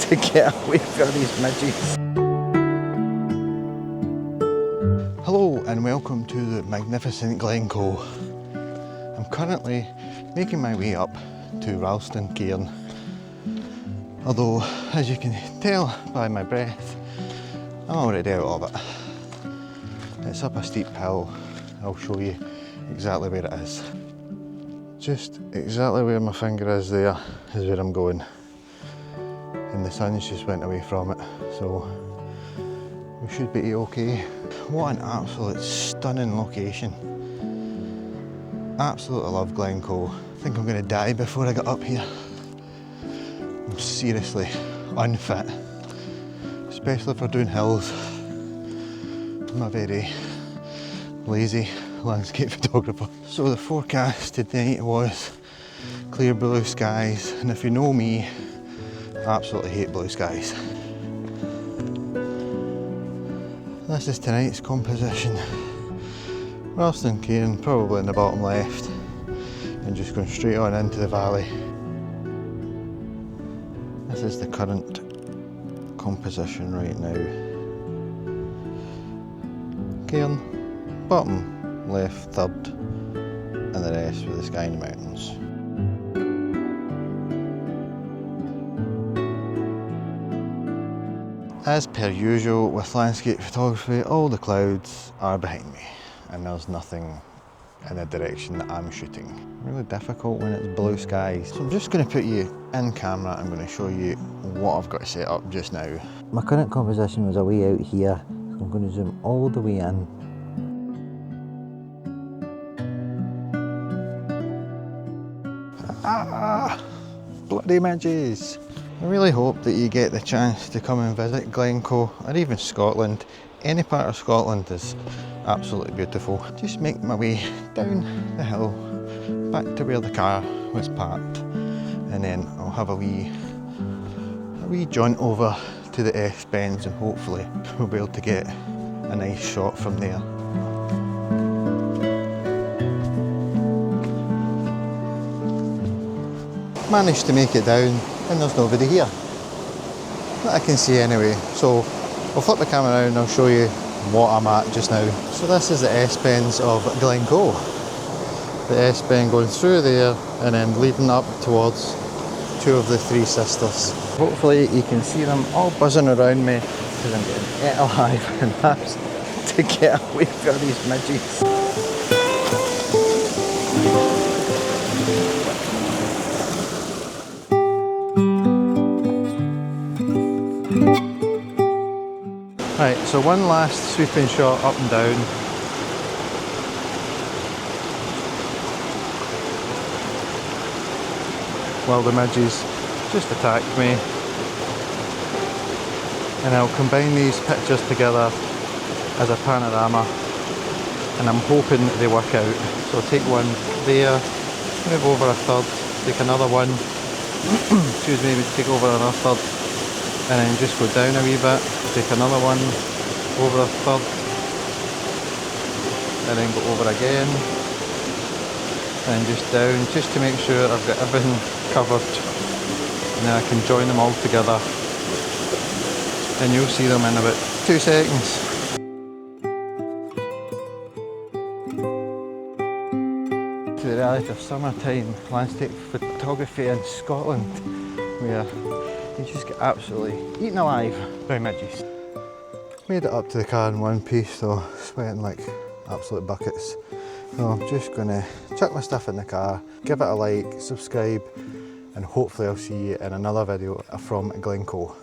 to get away from these midges. Hello and welcome to the magnificent Glencoe. I'm currently making my way up to Ralston Cairn. Although, as you can tell by my breath, I'm already out of it. It's up a steep hill. I'll show you exactly where it is. Just exactly where my finger is there is where I'm going. And the sun's just went away from it, so we should be okay. What an absolute stunning location. Absolutely love Glencoe. I think I'm going to die before I get up here. I'm seriously unfit, especially for doing hills. I'm a very lazy landscape photographer. So the forecast today was clear blue skies, and if you know me, I absolutely hate blue skies. This is tonight's composition. Ralston Cairn, probably in the bottom left, and just going straight on into the valley. This is the current composition right now. Cairn, bottom left third, and the rest with the sky and the mountains. As per usual with landscape photography, all the clouds are behind me and there's nothing in the direction that I'm shooting. Really difficult when it's blue skies. So I'm just going to put you in camera. I'm going to show you what I've got to set up just now. My current composition was away out here, so I'm going to zoom all the way in. Ah, bloody midges! I really hope that you get the chance to come and visit Glencoe, or even Scotland. Any part of Scotland is absolutely beautiful. Just make my way down the hill, back to where the car was parked, and then I'll have a wee jaunt over to the S-bends, and hopefully we'll be able to get a nice shot from there. Managed to make it down and there's nobody here that I can see anyway, so I'll flip the camera around and I'll show you what I'm at just now. So this is the S-bends of Glencoe. The S-bend going through there and then leading up towards two of the three sisters. Hopefully you can see them all buzzing around me because I'm getting ate alive and that's to get away from these midges. Right, so one last sweeping shot up and down. While the midges just attacked me. And I'll combine these pictures together as a panorama. And I'm hoping they work out. So I'll take one there, move over a third, take another one, excuse me, take over another third, and then just go down a wee bit, take another one over a third, and then go over again, and just down, just to make sure I've got everything covered, and then I can join them all together, and you'll see them in about 2 seconds. To the reality of summertime landscape photography in Scotland, where you just get absolutely eaten alive by midges. Made it up to the car in one piece, so sweating like absolute buckets. So I'm just gonna chuck my stuff in the car, give it a like, subscribe, and hopefully I'll see you in another video from Glencoe.